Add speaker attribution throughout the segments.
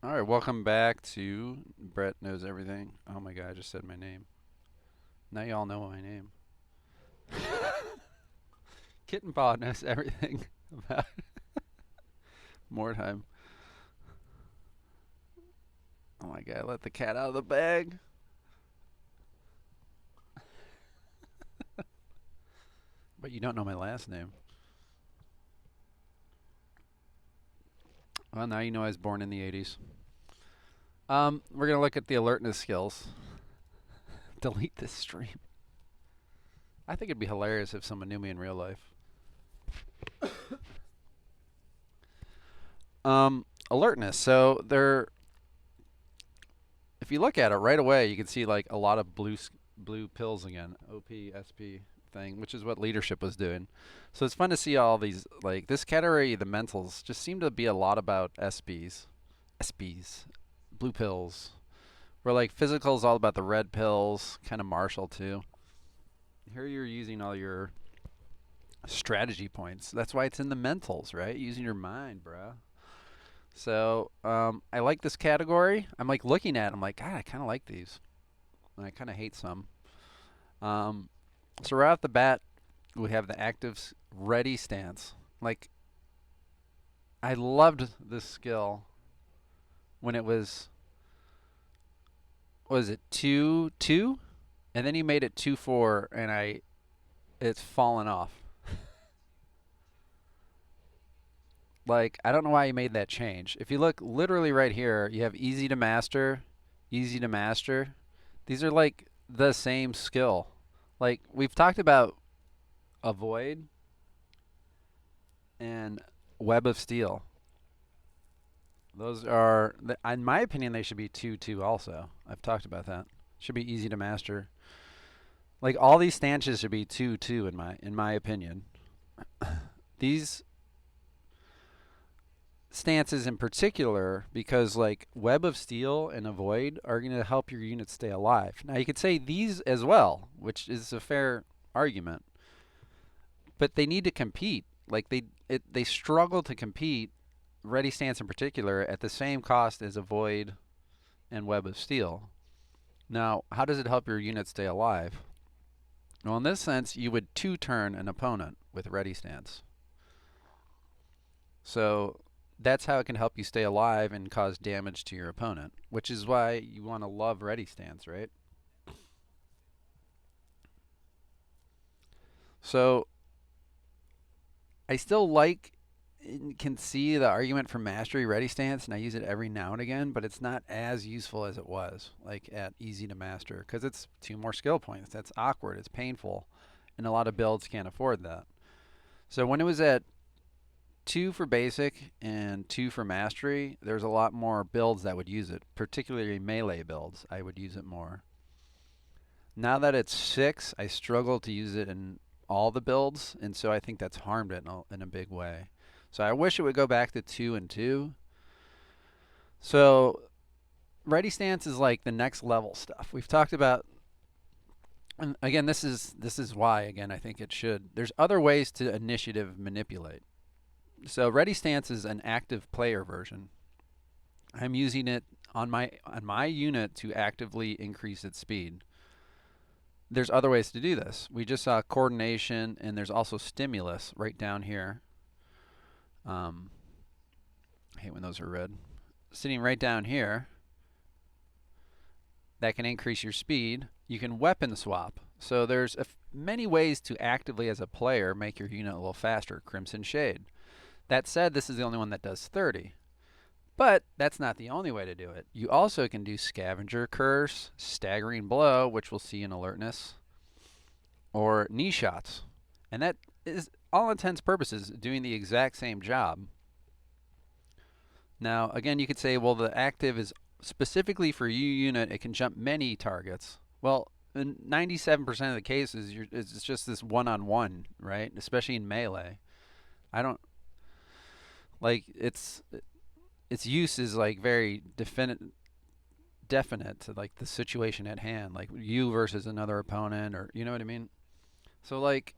Speaker 1: All right, welcome back to Brett Knows Everything. Oh my god, I just said my name. Now you all know my name. Kitten Paw knows everything about Mordheim. Oh my god, let the cat out of the bag. But you don't know my last name. Well, now you know I was born in the 80s. We're going to look at the alertness skills. Delete this stream. I think it'd be hilarious if someone knew me in real life. Alertness. So if you look at it right away, you can see like a lot of blue pills again. OP, SP thing, which is what leadership was doing. So it's fun to see all these, like this category, the mentals, just seem to be a lot about SBs, blue pills. Where like physical is all about the red pills, kind of martial too. Here you're using all your strategy points. That's why it's in the mentals, right? Using your mind, bruh. So I like this category. I'm like looking at it, I'm like, God, I kind of like these. And I kind of hate some. So right off the bat, we have the active ready stance. Like, I loved this skill when it was, what was it, 2-2? And then he made it 2-4, and it's fallen off. Like, I don't know why he made that change. If you look literally right here, you have easy to master, easy to master. These are like the same skill. Like, we've talked about avoid and web of steel. Those are, in my opinion, they should be 2-2 also. I've talked about that. Should be easy to master. Like, all these stances should be 2-2 in my opinion. These stances in particular, because like web of steel and avoid are going to help your unit stay alive. Now you could say these as well, which is a fair argument, but they need to compete. Like they struggle to compete, ready stance in particular, at the same cost as avoid and web of steel. Now, how does it help your unit stay alive? Well, in this sense, you would two-turn an opponent with ready stance. So that's how it can help you stay alive and cause damage to your opponent, which is why you want to love ready stance, right? So I still like and can see the argument for mastery ready stance, and I use it every now and again, but it's not as useful as it was, like at easy to master, because it's 2 more skill points. That's awkward. It's painful, and a lot of builds can't afford that. So when it was at 2 for basic and 2 for mastery, there's a lot more builds that would use it, particularly melee builds. I would use it more. Now that it's 6, I struggle to use it in all the builds, and so I think that's harmed it in a big way. So I wish it would go back to 2 and 2. So ready stance is like the next level stuff. We've talked about, and again, this is why, again, I think it should. There's other ways to initiative manipulate. So ready stance is an active player version. I'm using it on my unit to actively increase its speed. There's other ways to do this. We just saw coordination, and there's also stimulus right down here. I hate when those are red. Sitting right down here, that can increase your speed. You can weapon swap. So there's many ways to actively, as a player, make your unit a little faster. Crimson Shade. That said, this is the only one that does 30. But that's not the only way to do it. You also can do Scavenger Curse, Staggering Blow, which we'll see in Alertness, or Knee Shots. And that is, all intents and purposes, doing the exact same job. Now, again, you could say, well, the active is specifically for you unit. It can jump many targets. Well, in 97% of the cases, it's just this one-on-one, right? Especially in melee. I don't, like, its use is like very definite to like the situation at hand, like you versus another opponent, or you know what I mean. So like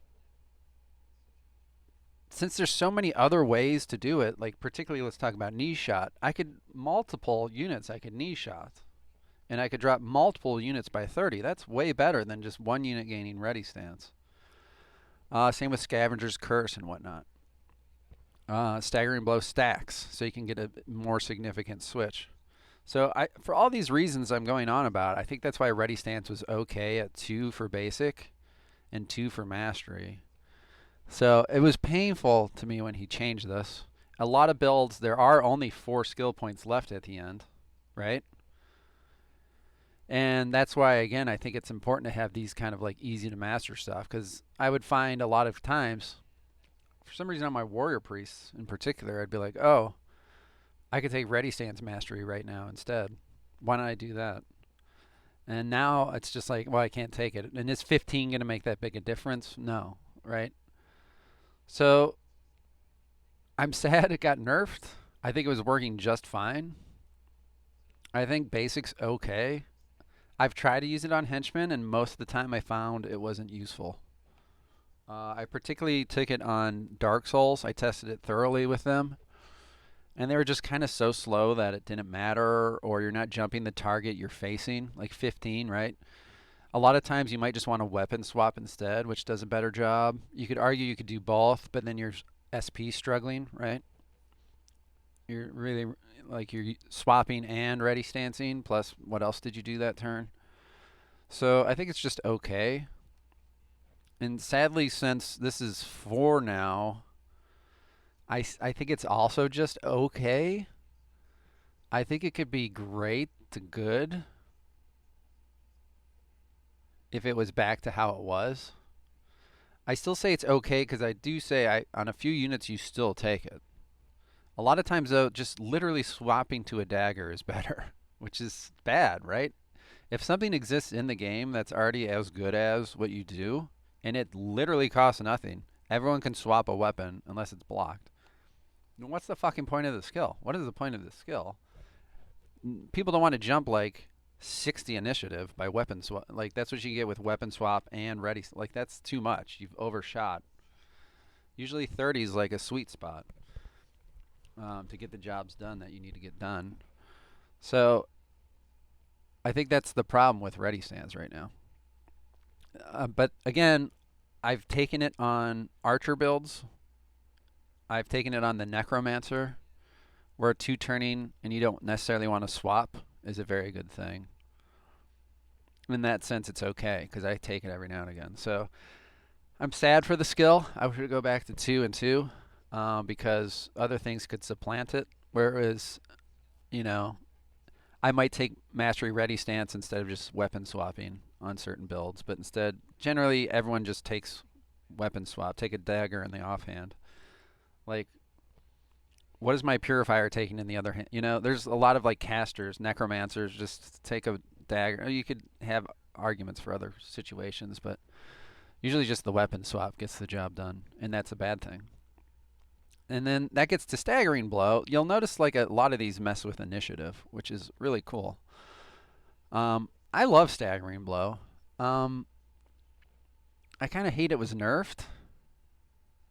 Speaker 1: since there's so many other ways to do it, like particularly let's talk about knee shot, I could multiple units I could knee shot. And I could drop multiple units by 30. That's way better than just one unit gaining ready stance. Same with Scavenger's Curse and whatnot. Staggering Blow stacks, so you can get a more significant switch. So for all these reasons I'm going on about, I think that's why Ready Stance was okay at 2 for basic and 2 for mastery. So it was painful to me when he changed this. A lot of builds, there are only 4 skill points left at the end, right? And that's why, again, I think it's important to have these kind of like easy to master stuff, because I would find a lot of times, for some reason on my warrior priests in particular, I'd be like, oh, I could take ready stance mastery right now instead. Why don't I do that? And now it's just like, well, I can't take it. And is 15 going to make that big a difference? No, right? So I'm sad it got nerfed. I think it was working just fine. I think basic's okay. I've tried to use it on henchmen, and most of the time I found it wasn't useful. I particularly took it on Dark Souls. I tested it thoroughly with them, and they were just kind of so slow that it didn't matter, or you're not jumping the target you're facing, like 15, right? A lot of times you might just want a weapon swap instead, which does a better job. You could argue you could do both, but then you're SP struggling, right? You're really like you're swapping and ready stancing, plus what else did you do that turn? So I think it's just okay. And sadly, since this is 4 now, I think it's also just okay. I think it could be great to good if it was back to how it was. I still say it's okay because I do say on a few units you still take it. A lot of times, though, just literally swapping to a dagger is better, which is bad, right? If something exists in the game that's already as good as what you do, and it literally costs nothing, everyone can swap a weapon unless it's blocked. What's the fucking point of the skill? What is the point of the skill? People don't want to jump like 60 initiative by weapon swap. Like, that's what you get with weapon swap and ready. Like, that's too much. You've overshot. Usually 30 is like a sweet spot to get the jobs done that you need to get done. So I think that's the problem with ready stands right now. But again, I've taken it on archer builds. I've taken it on the necromancer, where 2 turning and you don't necessarily want to swap is a very good thing. In that sense, it's okay because I take it every now and again. So I'm sad for the skill. I wish it would go back to 2 and 2 because other things could supplant it. Whereas, you know, I might take mastery ready stance instead of just weapon swapping on certain builds. But instead, generally, everyone just takes weapon swap. Take a dagger in the offhand. Like, what is my purifier taking in the other hand? You know, there's a lot of like casters, necromancers, just take a dagger. You could have arguments for other situations, but usually just the weapon swap gets the job done, and that's a bad thing. And then that gets to staggering blow. You'll notice like a lot of these mess with initiative, which is really cool. I love staggering blow. I kind of hate it was nerfed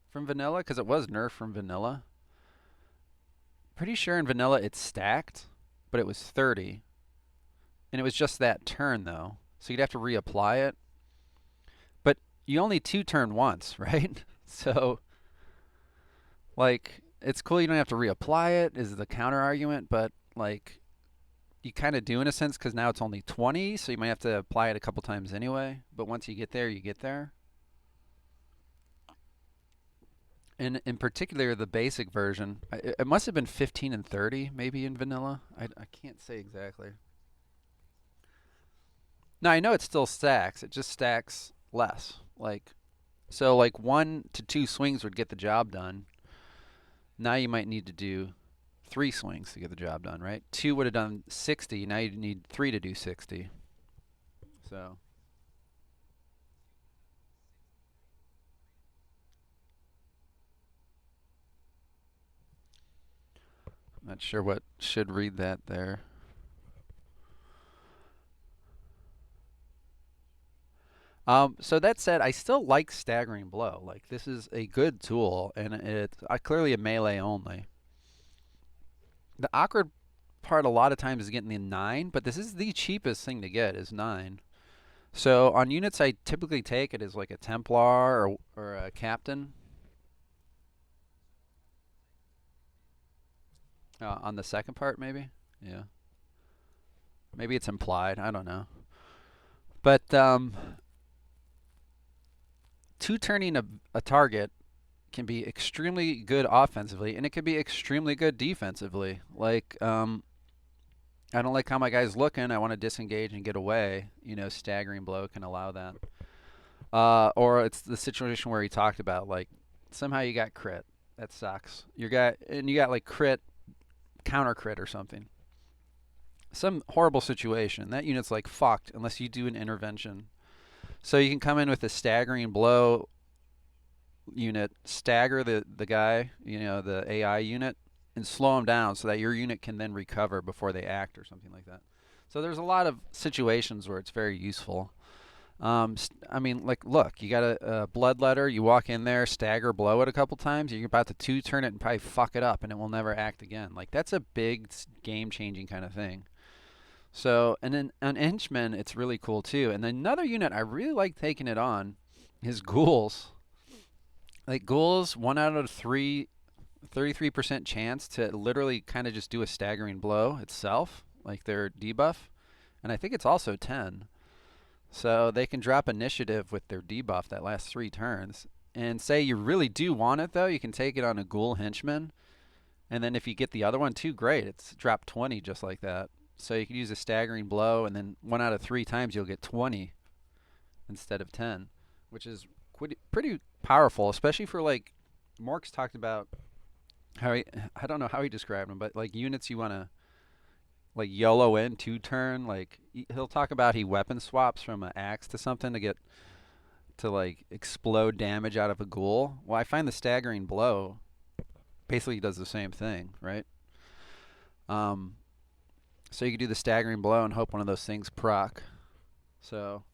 Speaker 1: from vanilla because it was nerfed from vanilla. Pretty sure in vanilla it's stacked, but it was 30. And it was just that turn though. So you'd have to reapply it. But you only 2 turn once, right? So like it's cool you don't have to reapply it is the counter argument, but like you kind of do in a sense because now it's only 20, so you might have to apply it a couple times anyway. But once you get there, you get there. And in particular, the basic version, it must have been 15 and 30 maybe in vanilla. I can't say exactly. Now I know it still stacks. It just stacks less. Like so, like 1 to 2 swings would get the job done. Now you might need to do 3 swings to get the job done, right? 2 would have done 60. Now you need 3 to do 60. So I'm not sure what should read that there. So that said, I still like staggering blow. Like this is a good tool, and it's clearly a melee only. The awkward part a lot of times is getting the 9, but this is the cheapest thing to get is 9. So on units I typically take it as like a Templar or a Captain. On the second part, maybe? Yeah. Maybe it's implied. I don't know. But two turning a target can be extremely good offensively, and it can be extremely good defensively. Like, I don't like how my guy's looking. I want to disengage and get away. You know, staggering blow can allow that. Or it's the situation where he talked about, like, somehow you got crit. That sucks. You got like crit, counter crit or something. Some horrible situation. That unit's like fucked unless you do an intervention. So you can come in with a staggering blow unit, stagger the guy, you know, the AI unit, and slow him down so that your unit can then recover before they act or something like that. So there's a lot of situations where it's very useful. I mean, like, look, you got a bloodletter. You walk in there, stagger, blow it a couple times. You're about to two turn it and probably fuck it up, and it will never act again. Like that's a big game-changing kind of thing. So, and then on Henchman, it's really cool too. And another unit I really like taking it on is Ghouls. Like Ghouls, 1 out of 3, 33% chance to literally kind of just do a staggering blow itself, like their debuff. And I think it's also 10. So they can drop initiative with their debuff that lasts 3 turns. And say you really do want it though, you can take it on a Ghoul Henchman. And then if you get the other one too, great. It's dropped 20 just like that. So you can use a staggering blow, and then 1 out of 3 times you'll get 20 instead of 10, which is pretty powerful, especially for like Mork's talked about how I don't know how he described them, but like units you want to like YOLO in 2 turn. Like he'll talk about he weapon swaps from an axe to something to get to like explode damage out of a ghoul. Well, I find the staggering blow basically does the same thing, right? Um, so you can do the staggering blow and hope one of those things proc. So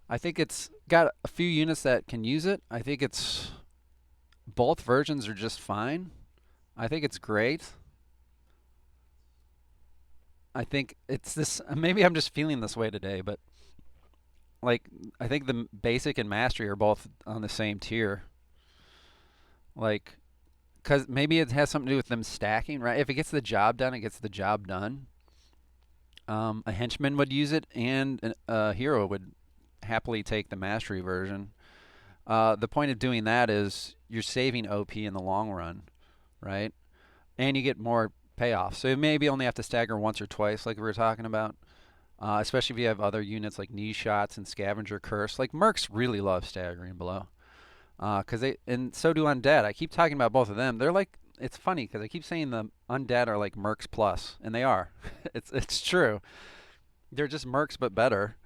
Speaker 1: I think it's got a few units that can use it. I think it's both versions are just fine. I think it's great. I think it's this. Maybe I'm just feeling this way today, but like I think the basic and mastery are both on the same tier. Like, cause maybe it has something to do with them stacking, right? If it gets the job done, it gets the job done. A henchman would use it, and a hero would happily take the mastery version. The point of doing that is you're saving OP in the long run, right? And you get more payoff. So you maybe only have to stagger once or twice, like we were talking about. Especially if you have other units like knee shots and scavenger curse. Like mercs really love staggering below, cause they and so do undead. I keep talking about both of them. They're like it's funny because I keep saying the undead are like mercs plus, and they are. It's true. They're just mercs but better.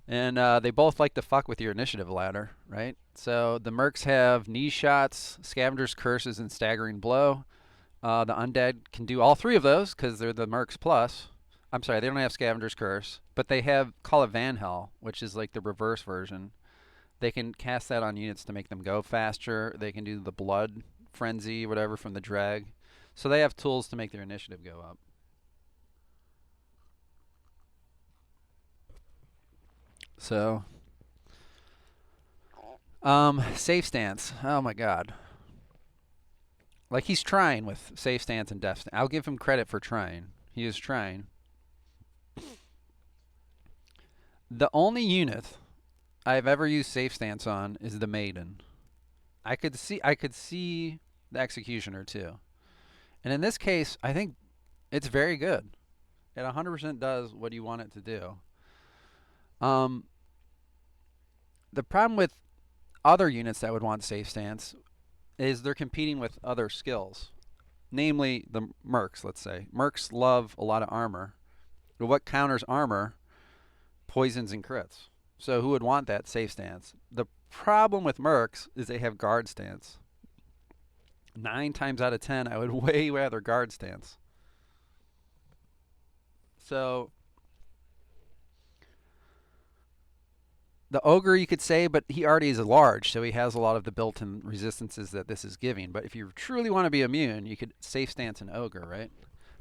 Speaker 1: And they both like to fuck with your initiative ladder, right? So the mercs have knee shots, scavenger's curses, and staggering blow. The undead can do all 3 of those because they're the mercs plus. I'm sorry, they don't have scavenger's curse, but they have Call of Vanhel, which is like the reverse version. They can cast that on units to make them go faster. They can do the blood frenzy, whatever, from the drag. So they have tools to make their initiative go up. So, safe stance. Oh my god. Like he's trying with safe stance and death stance. I'll give him credit for trying. He is trying. The only unit I've ever used safe stance on is the maiden. I could see the executioner too. And in this case, I think it's very good. It 100% does what you want it to do. Um, the problem with other units that would want safe stance is they're competing with other skills, namely the mercs. Let's say mercs love a lot of armor, but what counters armor? Poisons and crits. So who would want that safe stance? The problem with mercs is they have guard stance. 9 times out of 10, I would way rather guard stance. So The ogre you could say, but he already is large, so he has a lot of the built-in resistances that this is giving. But if you truly want to be immune, you could safe stance an ogre, right?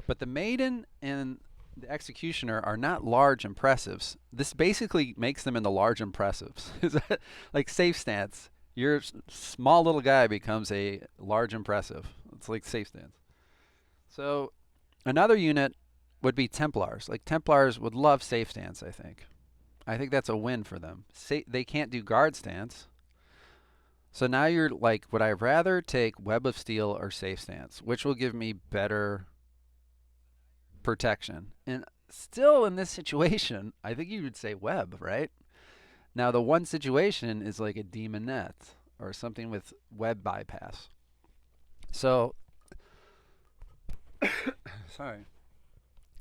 Speaker 1: But the maiden and the executioner are not large impressives. This basically makes them into large impressives. Like safe stance, your small little guy becomes a large impressive. It's like safe stance. So another unit would be Templars. Like Templars would love safe stance, I think. I think that's a win for them. They can't do guard stance. So now you're like, would I rather take Web of Steel or safe stance? Which will give me better protection? And still in this situation, I think you would say web, right? Now the one situation is like a demon net or something with web bypass. So, sorry,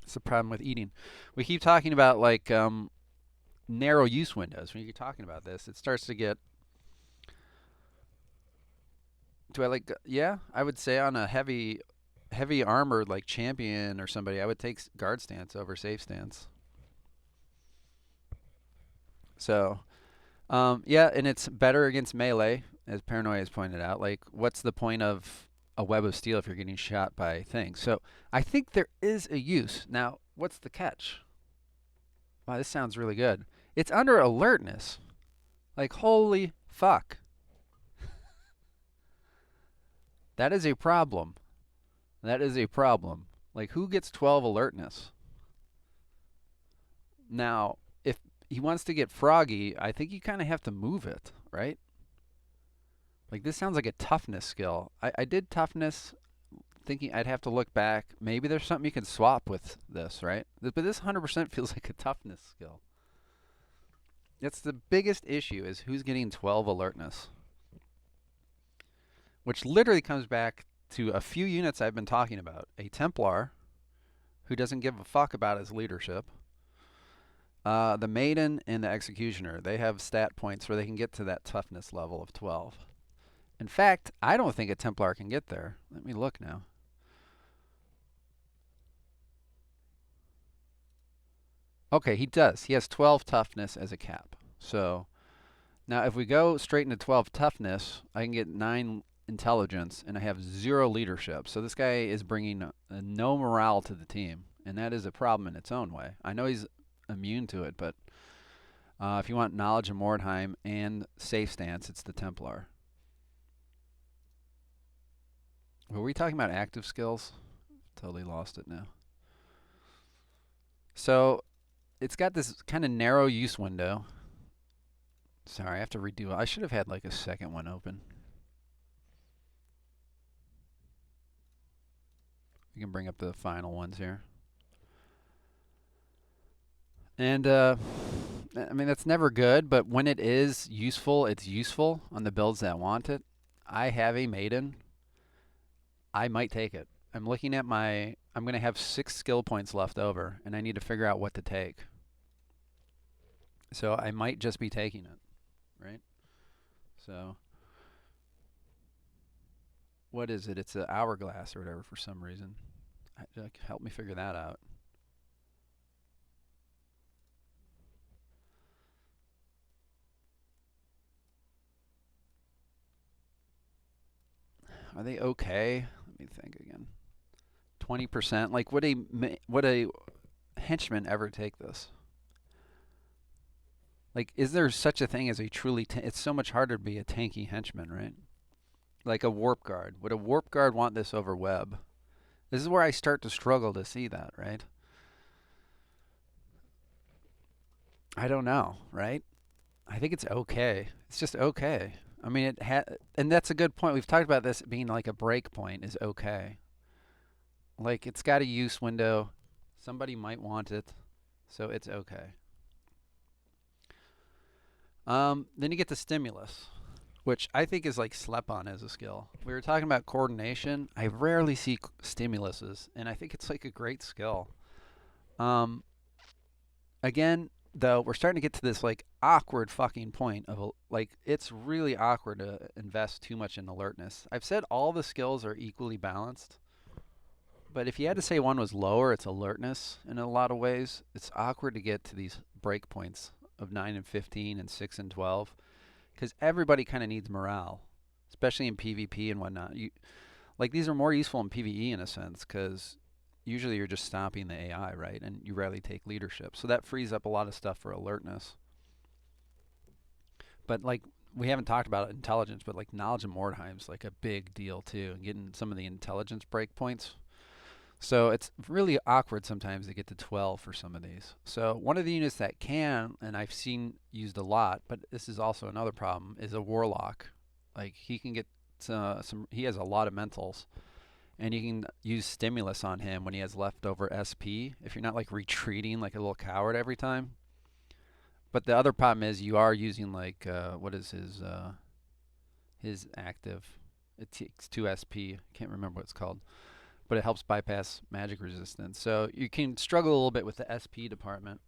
Speaker 1: it's the problem with eating. We keep talking about like narrow use windows. When you're talking about this, it starts to get. Do I like? Yeah, I would say on a heavy armored like champion or somebody, I would take guard stance over safe stance. So, yeah, and it's better against melee, as Paranoia has pointed out. Like, what's the point of a web of steel if you're getting shot by things? So, I think there is a use. Now, what's the catch? Wow, this sounds really good. It's under alertness. Like, holy fuck. That is a problem. That is a problem. Like, who gets 12 alertness? Now, if he wants to get froggy, I think you kind of have to move it, right? Like, this sounds like a toughness skill. I did toughness thinking I'd have to look back. Maybe there's something you can swap with this, right? But this 100% feels like a toughness skill. That's the biggest issue is who's getting 12 alertness. Which literally comes back to a few units I've been talking about. A Templar, who doesn't give a fuck about his leadership. The Maiden and the Executioner, they have stat points where they can get to that toughness level of 12. In fact, I don't think a Templar can get there. Let me look now. Okay, he does. He has 12 toughness as a cap. So now if we go straight into 12 toughness, I can get 9 intelligence and I have 0 leadership. So this guy is bringing no morale to the team, and that is a problem in its own way. I know he's immune to it, but if you want knowledge of Mordheim and safe stance, it's the Templar. Were we talking about active skills? Totally lost it now. So it's got this kind of narrow use window. Sorry, I have to redo it. I should have had like a second one open. We can bring up the final ones here. And I mean, that's never good, but when it is useful, it's useful on the builds that want it. I have a Maiden. I might take it. I'm looking at my, I'm going to have 6 skill points left over, and I need to figure out what to take. So I might just be taking it, right? So what is it? It's an hourglass or whatever for some reason. Help me figure that out. Are they okay? Let me think again. 20%. Like, would a henchman ever take this? Like, is there such a thing as a truly? It's so much harder to be a tanky henchman, right? Like a warp guard. Would a warp guard want this over web? This is where I start to struggle to see that, right? I don't know, right? I think it's okay. It's just okay. I mean, and that's a good point. We've talked about this being like a break point is okay. Like, it's got a use window. Somebody might want it, so it's okay. Then you get the stimulus, which I think is like slept on as a skill. We were talking about coordination. I rarely see stimuluses, and I think it's like a great skill. Again, though, we're starting to get to this like awkward fucking point of like it's really awkward to invest too much in alertness. I've said all the skills are equally balanced, but if you had to say one was lower, it's alertness in a lot of ways. It's awkward to get to these break points of 9 and 15 and 6 and 12 because everybody kind of needs morale, especially in PvP and whatnot. Like these are more useful in PvE in a sense because usually you're just stopping the AI, right? And you rarely take leadership. So that frees up a lot of stuff for alertness. But like we haven't talked about intelligence, but like knowledge of Mordheim's like a big deal too, and getting some of the intelligence breakpoints. So it's really awkward sometimes to get to 12 for some of these. So one of the units that can, and I've seen used a lot, but this is also another problem, is a warlock. Like he can get he has a lot of mentals, and you can use stimulus on him when he has leftover SP. If you're not like retreating like a little coward every time. But the other problem is you are using like what is his active? It takes 2 SP. Can't remember what it's called, but it helps bypass magic resistance. So you can struggle a little bit with the SP department.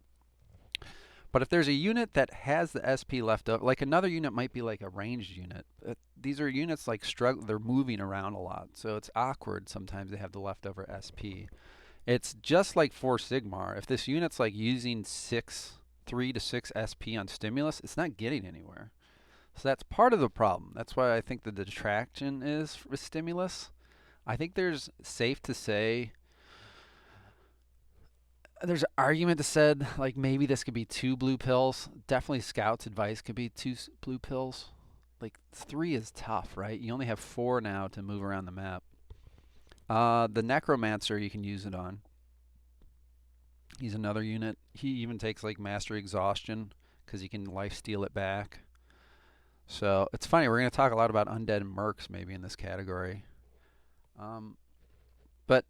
Speaker 1: But if there's a unit that has the SP left over, like another unit might be like a ranged unit. These are units like they're moving around a lot, so it's awkward sometimes they have the leftover SP. It's just like 4 Sigmar. If this unit's like using 3 to 6 SP on stimulus, it's not getting anywhere. So that's part of the problem. That's why I think the detraction is with stimulus. I think there's safe to say there's an argument that said like maybe this could be 2 blue pills. Definitely Scout's advice could be 2 blue pills. Like 3 is tough, right? You only have 4 now to move around the map. The Necromancer you can use it on. He's another unit. He even takes like Mastery Exhaustion because he can life steal it back. So it's funny. We're going to talk a lot about undead and mercs maybe in this category. But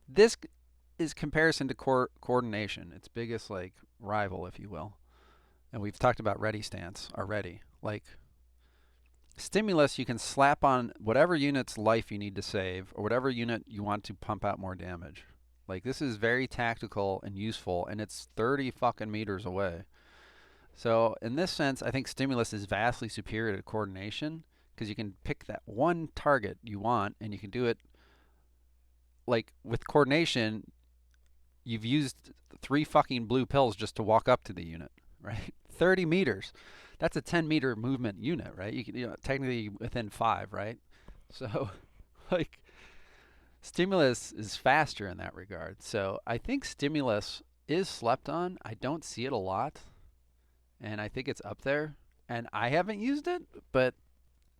Speaker 1: this is comparison to coordination, its biggest like rival, if you will. And we've talked about ready stance already. Like stimulus, you can slap on whatever unit's life you need to save or whatever unit you want to pump out more damage. Like this is very tactical and useful, and it's 30 fucking meters away. So in this sense, I think stimulus is vastly superior to coordination because you can pick that one target you want, and you can do it. Like with coordination, you've used 3 fucking blue pills just to walk up to the unit, right? 30 meters. That's a 10-meter movement unit, right? You can, technically within 5, right? So, like, stimulus is faster in that regard. So I think stimulus is slept on. I don't see it a lot, and I think it's up there. And I haven't used it,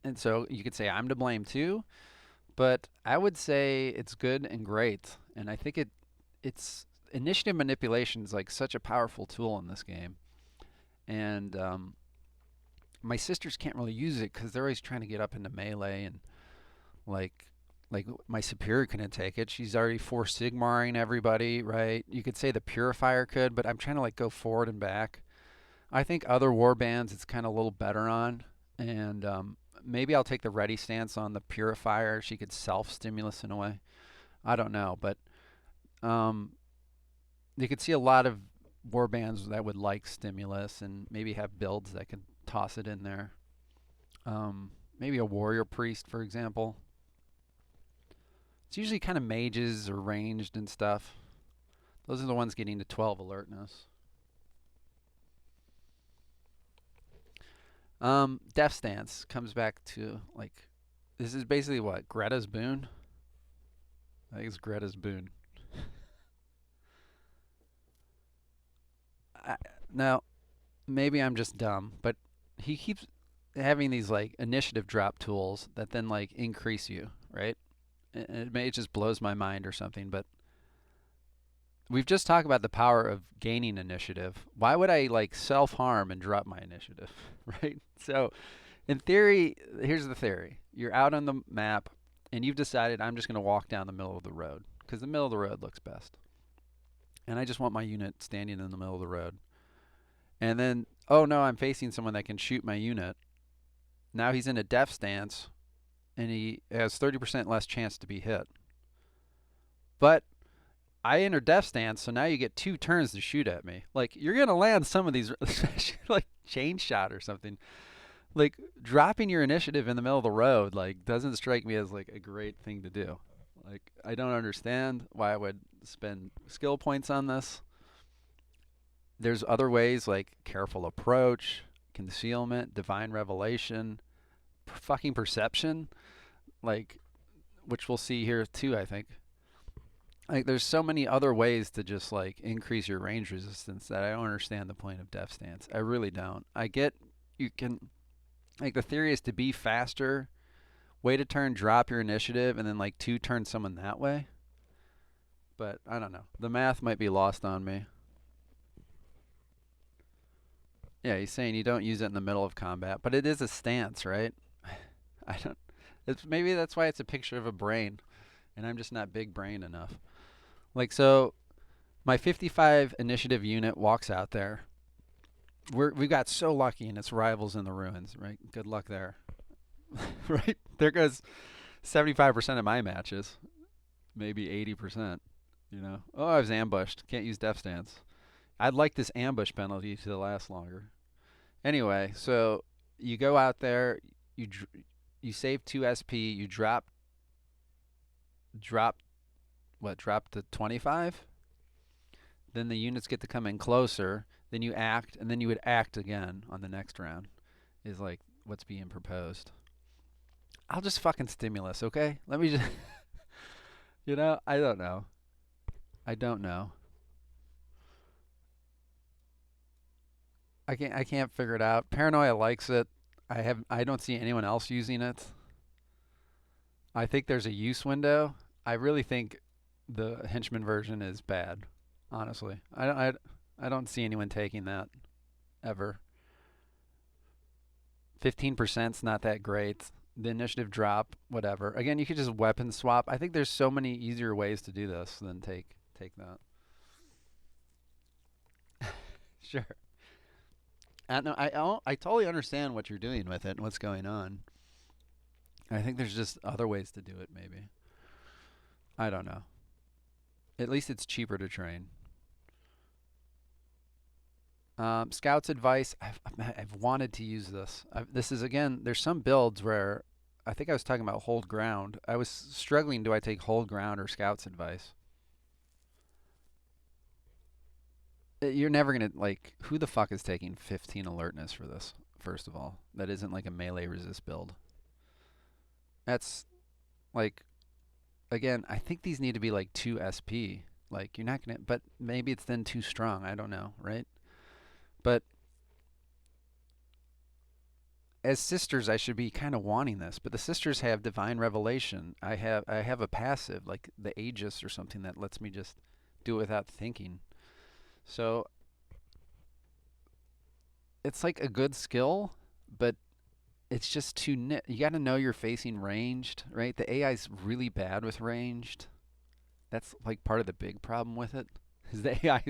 Speaker 1: and so you could say I'm to blame too. But I would say it's good and great, and I think it's initiative manipulation is like such a powerful tool in this game, and my sisters can't really use it because they're always trying to get up into melee, and like my superior couldn't take it. She's already 4 Sigmaring everybody, right? You could say the purifier could, but I'm trying to like go forward and back. I think other war bands it's kind of a little better on, and maybe I'll take the ready stance on the purifier. She could self-stimulus in a way. I don't know, but you could see a lot of war bands that would like stimulus and maybe have builds that could toss it in there. Maybe a warrior priest, for example. It's usually kind of mages or ranged and stuff. Those are the ones getting to 12 alertness. Death Stance comes back to like, this is basically what, Greta's Boon? I think it's Greta's Boon. Now, maybe I'm just dumb, but he keeps having these like initiative drop tools that then like increase you, right? It just blows my mind or something, but we've just talked about the power of gaining initiative. Why would I like self-harm and drop my initiative, right? So, in theory, here's the theory. You're out on the map and you've decided I'm just going to walk down the middle of the road because the middle of the road looks best. And I just want my unit standing in the middle of the road. And then, oh no, I'm facing someone that can shoot my unit. Now he's in a death stance and he has 30% less chance to be hit. But I enter death stance, so now you get 2 turns to shoot at me. Like, you're going to land some of these, like, chain shot or something. Like, dropping your initiative in the middle of the road, like, doesn't strike me as, like, a great thing to do. Like, I don't understand why I would spend skill points on this. There's other ways like careful approach, concealment, divine revelation, fucking perception, like which we'll see here too, I think. Like there's so many other ways to just like increase your range resistance that I don't understand the point of def stance. I really don't. I get you can like the theory is to be faster, wait a turn, drop your initiative, and then like two turn someone that way. But I don't know. The math might be lost on me. Yeah, he's saying you don't use it in the middle of combat, but it is a stance, right? I don't. It's maybe that's why it's a picture of a brain, and I'm just not big brain enough. Like so, my 55 initiative unit walks out there. We got so lucky, and it's rivals in the ruins, right? Good luck there, right? There goes 75% of my matches, maybe 80%. You know, oh, I was ambushed. Can't use def stance. I'd like this ambush penalty to last longer. Anyway, so you go out there, you you save 2 SP, you drop drop to 25. Then the units get to come in closer. Then you act, and then you would act again on the next round. Is like what's being proposed. I'll just fucking stimulus, okay? Let me just, I don't know. I don't know. I can't figure it out. Paranoia likes it. I don't see anyone else using it. I think there's a use window. I really think the henchman version is bad. Honestly, I don't see anyone taking that ever. 15%'s not that great. The initiative drop, whatever. Again, you could just weapon swap. I think there's so many easier ways to do this than take that. Sure. No, I totally understand what you're doing with it and what's going on. I think there's just other ways to do it. Maybe I don't know. At least it's cheaper to train. Scouts advice. I've wanted to use this. This is again. There's some builds where I think I was talking about hold ground. I was struggling. Do I take hold ground or scouts advice? You're never gonna like. Who the fuck is taking 15 alertness for this? First of all, that isn't like a melee resist build. That's like again. I think these need to be like 2 SP. Like you're not gonna. But maybe it's then too strong. I don't know. Right? But as sisters, I should be kind of wanting this, but the sisters have divine revelation. I have a passive like the Aegis or something that lets me just do it without thinking. So it's like a good skill, but it's just too nit. You got to know you're facing ranged, right? The AI's really bad with ranged. That's like part of the big problem with it. Is the AI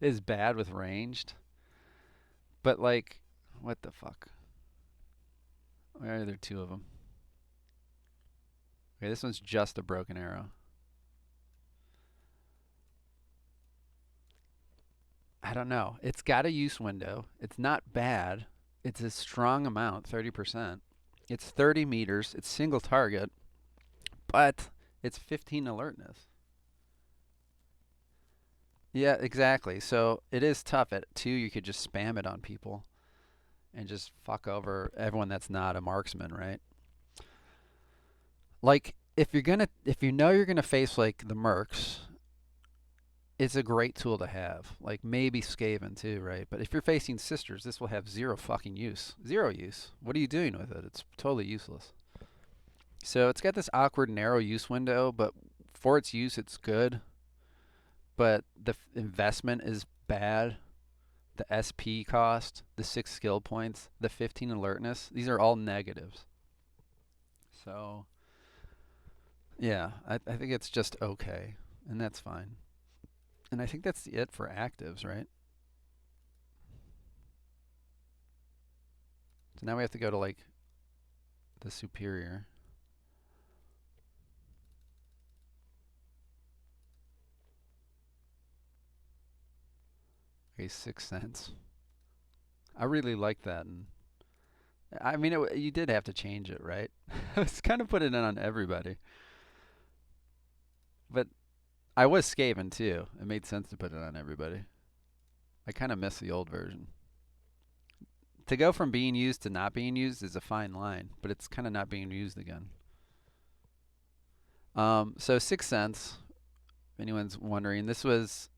Speaker 1: is bad with ranged, but like, what the fuck? Why are there 2 of them? Okay, this one's just a broken arrow. I don't know. It's got a use window. It's not bad. It's a strong amount, 30%. It's 30 meters. It's single target, but it's 15 alertness. Yeah, exactly. So it is tough. At 2, you could just spam it on people and just fuck over everyone that's not a marksman, right? Like if you know you're gonna face like the mercs, it's a great tool to have. Like maybe Skaven too, right? But if you're facing sisters, this will have zero fucking use. Zero use. What are you doing with it? It's totally useless. So it's got this awkward narrow use window, but for its use, it's good. But the investment is bad. The SP cost, the 6 skill points, the 15 alertness, these are all negatives. So, yeah, I think it's just okay, and that's fine. And I think that's it for actives, right? So now we have to go to like the superior. Okay, 6 cents. I really like that, and I mean, you did have to change it, right? I was kind of putting it on everybody, but I was Skaven too. It made sense to put it on everybody. I kind of miss the old version. To go from being used to not being used is a fine line, but it's kind of not being used again. So 6 cents, if anyone's wondering, this was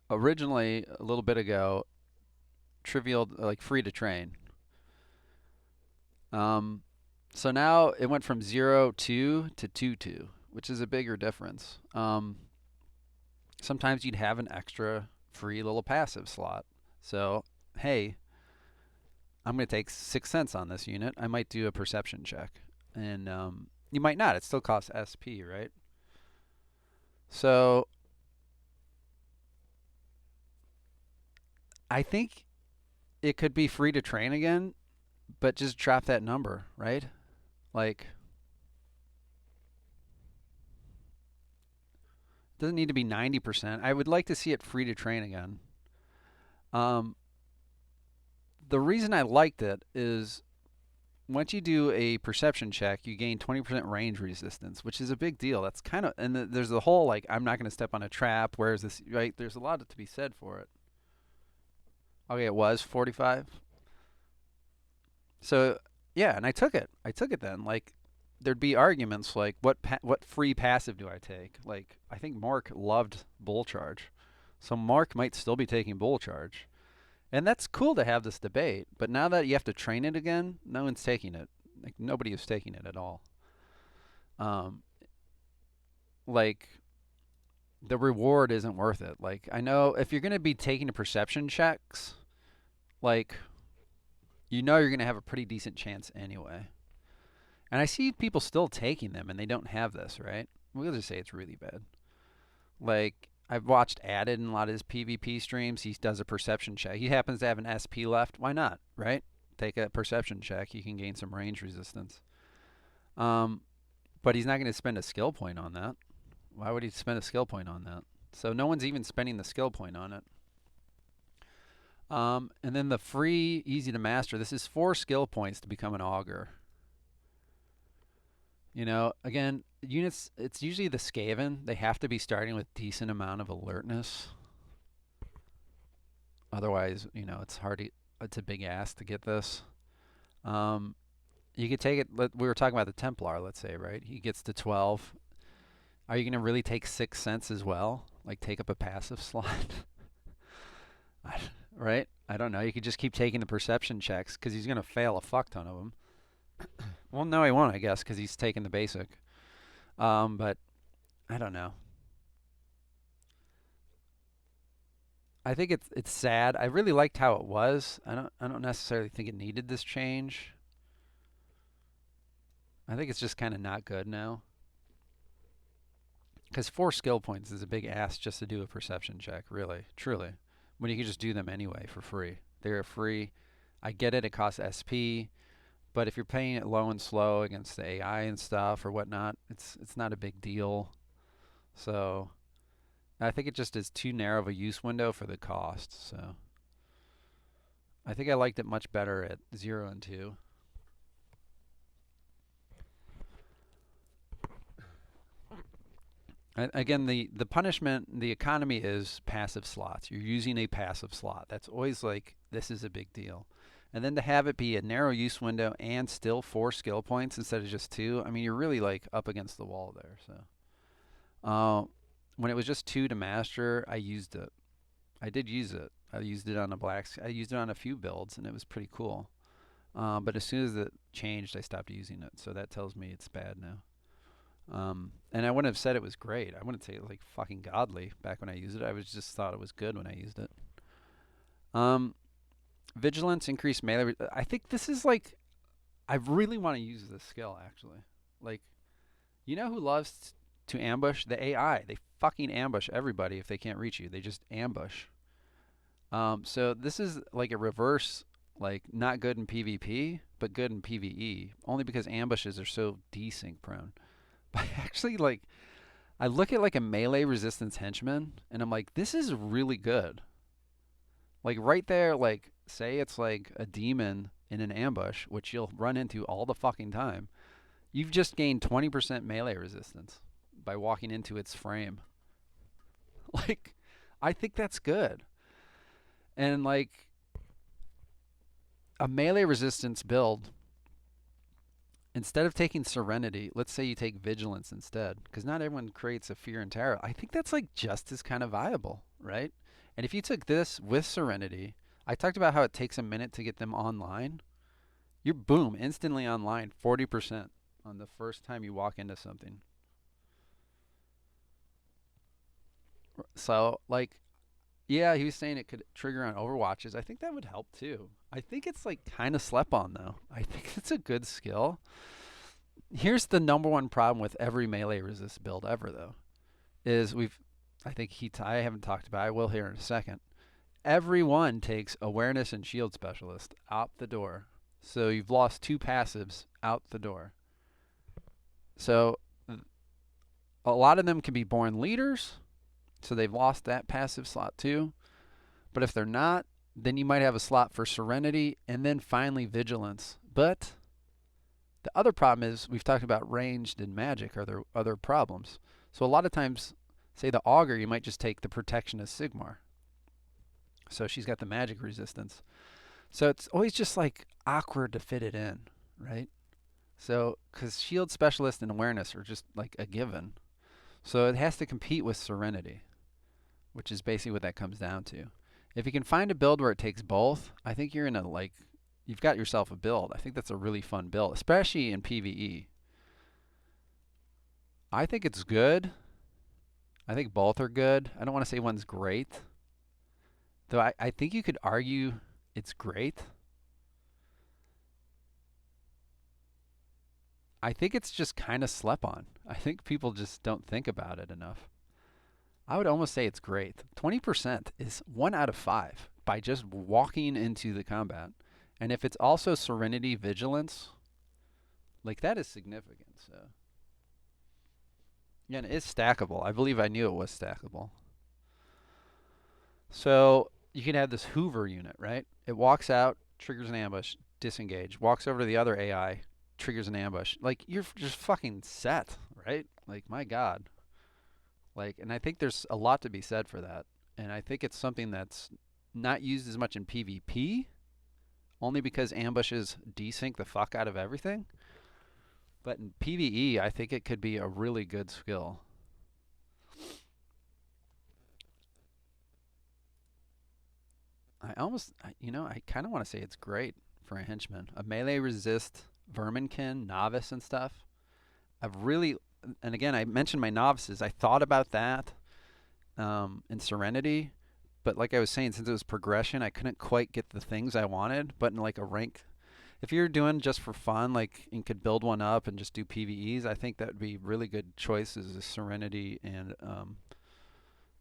Speaker 1: originally a little bit ago trivial, like free to train. Um, so now it went from 0 2 to 2 2, which is a bigger difference. Sometimes you'd have an extra free little passive slot. So, hey, I'm going to take 6 cents on this unit. I might do a perception check. And you might not. It still costs SP, right? So I think it could be free to train again, but just drop that number, right? Like, it doesn't need to be 90%. I would like to see it free to train again. Um, the reason I liked it is once you do a perception check, you gain 20% range resistance, which is a big deal. That's kind of, and there's the whole like, I'm not going to step on a trap. Where is this, right? There's a lot to be said for it. Okay, it was 45. So, yeah, and I took it. I took it then. Like, there'd be arguments like, what free passive do I take? Like, I think Mark loved bull charge. So Mark might still be taking bull charge. And that's cool to have this debate, but now that you have to train it again, no one's taking it. Like nobody is taking it at all. Um, like the reward isn't worth it. Like I know if you're going to be taking the perception checks, like you know you're going to have a pretty decent chance anyway. And I see people still taking them and they don't have this, right? We'll just say it's really bad. Like I've watched Added in a lot of his PvP streams. He does a perception check. He happens to have an SP left. Why not, right? Take a perception check. You can gain some range resistance. Um, but he's not going to spend a skill point on that. Why would he spend a skill point on that? So no one's even spending the skill point on it. And then the free, easy to master. This is 4 skill points to become an augur. You know, again, units, it's usually the Skaven. They have to be starting with decent amount of alertness. Otherwise, you know, it's hard to, it's a big ask to get this. You could take it, we were talking about the Templar, let's say, right? He gets to 12. Are you going to really take 6 cents as well? Like take up a passive slot? Right? I don't know. You could just keep taking the perception checks because he's going to fail a fuck ton of them. Well, no, he won't, I guess, because he's taking the basic. But I don't know. I think it's sad. I really liked how it was. I don't necessarily think it needed this change. I think it's just kind of not good now. Because 4 skill points is a big ask just to do a perception check, really, truly. When you can just do them anyway for free. They're free. I get it, it costs SP, but if you're paying it low and slow against the AI and stuff or whatnot, it's not a big deal. So I think it just is too narrow of a use window for the cost. So I think I liked it much better at 0 and 2. Again, the punishment, the economy is passive slots. You're using a passive slot. That's always like, this is a big deal. And then to have it be a narrow use window and still 4 skill points instead of just 2, I mean, you're really like up against the wall there. So when it was just 2 to master, I used it. I did use it. I used it on I used it on a few builds, and it was pretty cool. But as soon as it changed, I stopped using it. So that tells me it's bad now. And I wouldn't have said it was great. I wouldn't say it was like fucking godly back when I used it. I was just thought it was good when I used it. Vigilance, increased melee. I think this is like, I really want to use this skill actually. Like, you know who loves to ambush? The AI. They fucking ambush everybody if they can't reach you. They just ambush. So this is like a reverse, like not good in PvP, but good in PvE. Only because ambushes are so desync prone. But actually, like, I look at like a melee resistance henchman, and I'm like, this is really good. Like right there, like say it's like a demon in an ambush, which you'll run into all the fucking time. You've just gained 20% melee resistance by walking into its frame. Like, I think that's good. And like a melee resistance build, instead of taking Serenity, let's say you take Vigilance instead, because not everyone creates a Fear and Terror. I think that's like just as kind of viable, right? And if you took this with Serenity, I talked about how it takes a minute to get them online. You're boom, instantly online, 40% on the first time you walk into something. So, like, yeah, he was saying it could trigger on Overwatches. I think that would help too. I think it's like kind of slept on though. I think it's a good skill. Here's the number one problem with every melee resist build ever though. Is I think I haven't talked about it. I will here in a second. Everyone takes awareness and shield specialist out the door. So you've lost two passives out the door. So a lot of them can be born leaders, so they've lost that passive slot too. But if they're not, then you might have a slot for Serenity and then finally Vigilance. But the other problem is we've talked about ranged and magic are there other problems. So a lot of times, say the Augur, you might just take the protection of Sigmar. So she's got the magic resistance. So it's always just like awkward to fit it in, right? So, because shield specialist and awareness are just like a given. So it has to compete with Serenity, which is basically what that comes down to. If you can find a build where it takes both, I think you're in a like, you've got yourself a build. I think that's a really fun build, especially in PvE. I think it's good. I think both are good. I don't want to say one's great, though I think you could argue it's great. I think it's just kind of slept on. I think people just don't think about it enough. I would almost say it's great. 20% is 1 out of 5 by just walking into the combat. And if it's also Serenity Vigilance, like that is significant. So, yeah, and it's stackable. I believe I knew it was stackable. So you can have this Hoover unit, right? It walks out, triggers an ambush, disengage, walks over to the other AI, triggers an ambush. Like you're just fucking set, right? Like my God. Like, and I think there's a lot to be said for that. And I think it's something that's not used as much in PvP, only because ambushes desync the fuck out of everything. But in PvE, I think it could be a really good skill. I kind of want to say it's great for a henchman. A melee resist, Verminkin, novice, and stuff. I've really, and again, I mentioned my novices. I thought about that in Serenity, but like I was saying, since it was progression, I couldn't quite get the things I wanted. But in like a rank, if you're doing just for fun, like you could build one up and just do PVEs, I think that would be really good choices as Serenity and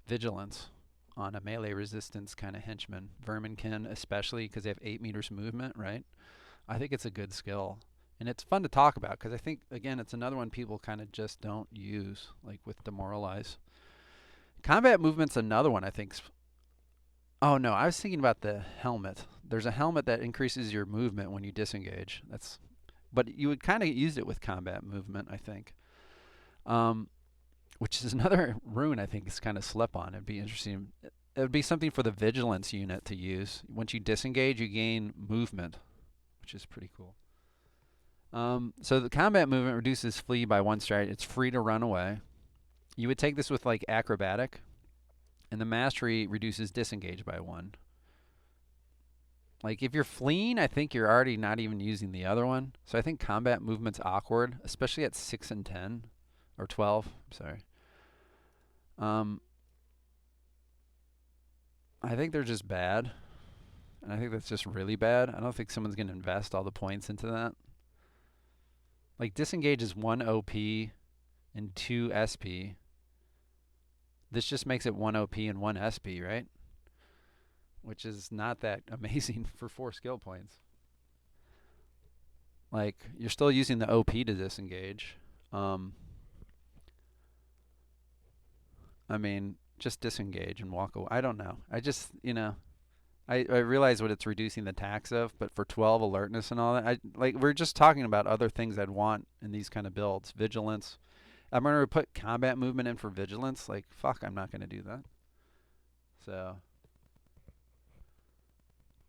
Speaker 1: Vigilance on a melee resistance kind of henchman. Verminkin, especially because they have 8 meters movement, right? I think it's a good skill. And it's fun to talk about because I think, again, it's another one people kind of just don't use, like with Demoralize. Combat movement's another one I think. Oh no, I was thinking about the helmet. There's a helmet that increases your movement when you disengage. But you would kind of use it with combat movement, I think. Which is another rune I think is kind of slept on. It'd be interesting. It would be something for the vigilance unit to use. Once you disengage, you gain movement, which is pretty cool. So the combat movement reduces flee by 1 stride. It's free to run away. You would take this with like acrobatic, and the mastery reduces disengage by 1. Like if you're fleeing, I think you're already not even using the other one. So I think combat movement's awkward, especially at 6 and 10 or 12. Sorry. I think they're just bad. And I think that's just really bad. I don't think someone's going to invest all the points into that. Like disengage is 1 OP and 2 SP. This just makes it 1 OP and 1 SP, right? Which is not that amazing for 4 skill points. Like you're still using the OP to disengage. I mean, just disengage and walk away. I don't know. I just, I realize what it's reducing the tax of, but for 12 alertness and all that, we're just talking about other things I'd want in these kind of builds. Vigilance. I'm going to put combat movement in for vigilance. Like, fuck, I'm not going to do that. So,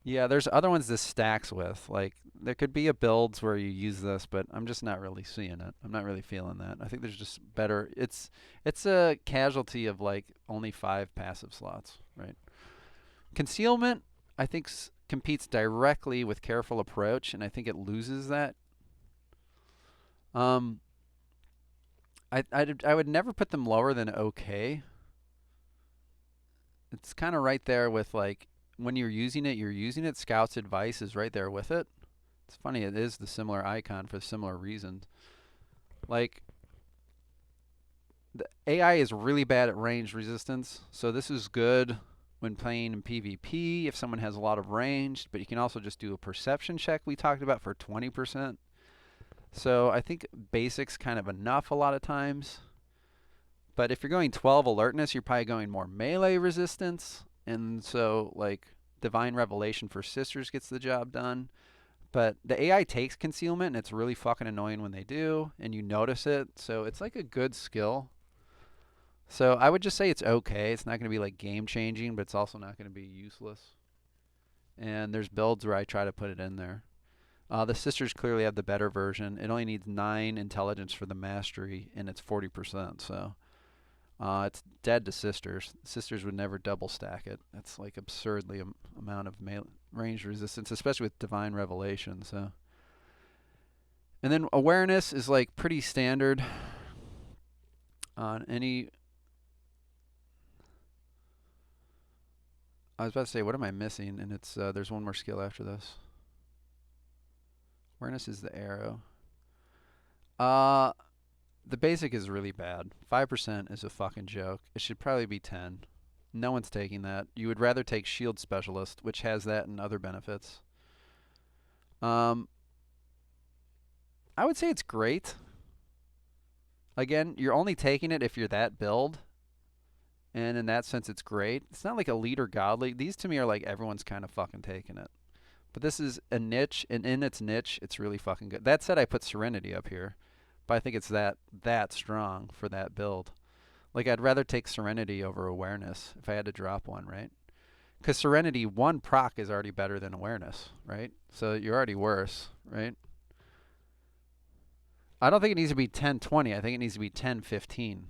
Speaker 1: Yeah, there's other ones this stacks with. Like there could be a builds where you use this, but I'm just not really seeing it. I'm not really feeling that. I think there's just better. It's a casualty of like only 5 passive slots, right? Concealment, I think competes directly with careful approach, and I think it loses that. Um, I would never put them lower than okay. It's kind of right there with like when you're using it, you're using it. Scout's advice is right there with it. It's funny, it is the similar icon for similar reasons. Like the AI is really bad at range resistance, so this is good when playing in PvP if someone has a lot of range, but you can also just do a perception check we talked about for 20%. So I think basics kind of enough a lot of times. But if you're going 12 alertness, you're probably going more melee resistance. And so, like, Divine Revelation for Sisters gets the job done. But the AI takes concealment, and it's really fucking annoying when they do, and you notice it. So it's like a good skill. So I would just say it's okay. It's not going to be like game changing, but it's also not going to be useless. And there's builds where I try to put it in there. The sisters clearly have the better version. It only needs 9 intelligence for the mastery, and it's 40%. So it's dead to sisters. Sisters would never double stack it. That's like absurdly amount of range resistance, especially with divine revelation. So, and then awareness is like pretty standard on any. I was about to say, what am I missing? And it's there's one more skill after this. Awareness is the arrow. Uh, the basic is really bad. 5% is a fucking joke. It should probably be 10. No one's taking that. You would rather take Shield Specialist, which has that and other benefits. Um, I would say it's great. Again, you're only taking it if you're that build, and in that sense, it's great. It's not like elite or godly. These to me are like everyone's kind of fucking taking it. But this is a niche, and in its niche, it's really fucking good. That said, I put Serenity up here, but I think it's that strong for that build. Like I'd rather take Serenity over Awareness if I had to drop one, right? Because Serenity, one proc is already better than Awareness, right? So you're already worse, right? I don't think it needs to be 10-20. I think it needs to be 10-15.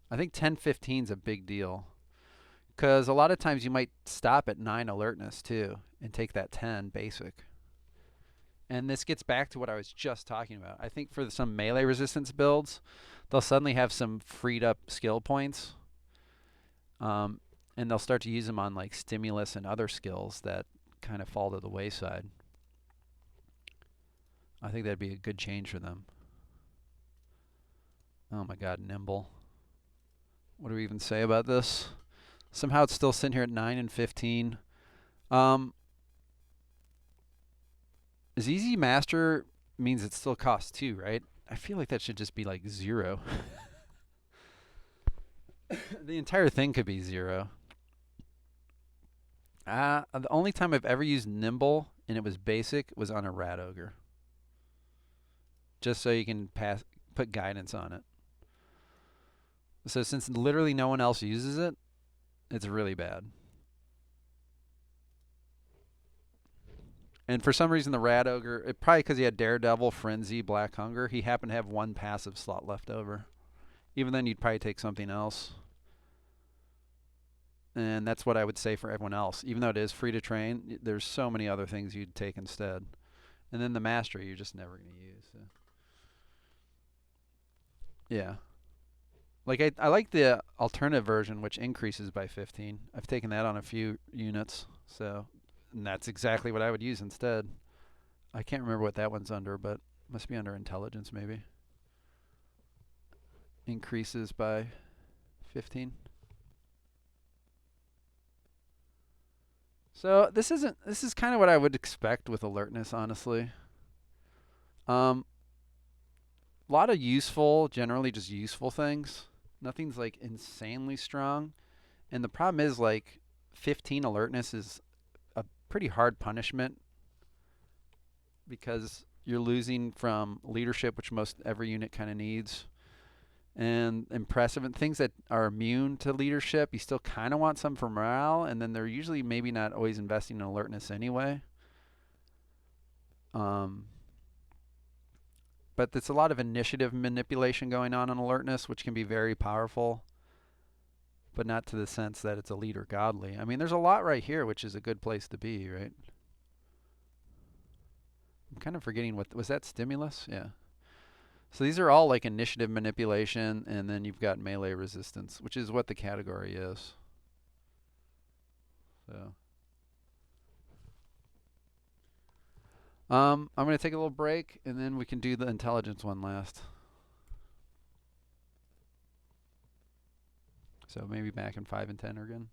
Speaker 1: I think 10-15 is a big deal. Because a lot of times you might stop at 9 alertness too and take that 10 basic. And this gets back to what I was just talking about. I think for some melee resistance builds, they'll suddenly have some freed up skill points. And they'll start to use them on like stimulus and other skills that kind of fall to the wayside. I think that'd be a good change for them. Oh my god, nimble. What do we even say about this? Somehow it's still sitting here at 9 and 15. Is easy master means it still costs 2, right? I feel like that should just be like 0. The entire thing could be 0. The only time I've ever used nimble and it was basic was on a rat ogre. Just so you can put guidance on it. So since literally no one else uses it, it's really bad. And for some reason, the Rat Ogre, probably because he had Daredevil, Frenzy, Black Hunger, he happened to have one passive slot left over. Even then, you'd probably take something else. And that's what I would say for everyone else. Even though it is free to train, there's so many other things you'd take instead. And then the Mastery, you're just never going to use. So. Yeah. Like I like the alternative version, which increases by 15. I've taken that on a few units, so and that's exactly what I would use instead. I can't remember what that one's under, but must be under intelligence maybe. Increases by 15. So this is kind of what I would expect with alertness, honestly. A lot of useful, generally just useful things. Nothing's like insanely strong. And the problem is like 15 alertness is a pretty hard punishment because you're losing from leadership, which most every unit kind of needs. and impressive, and things that are immune to leadership. You still kind of want some for morale, and then they're usually maybe not always investing in alertness anyway. Um, but it's a lot of initiative manipulation going on in alertness, which can be very powerful, but not to the sense that it's a leader godly. I mean, there's a lot right here, which is a good place to be, right? I'm kind of forgetting what was that stimulus? Yeah. So these are all like initiative manipulation, and then you've got melee resistance, which is what the category is. So, I'm going to take a little break, and then we can do the intelligence one last. So maybe back in 5 and 10 again.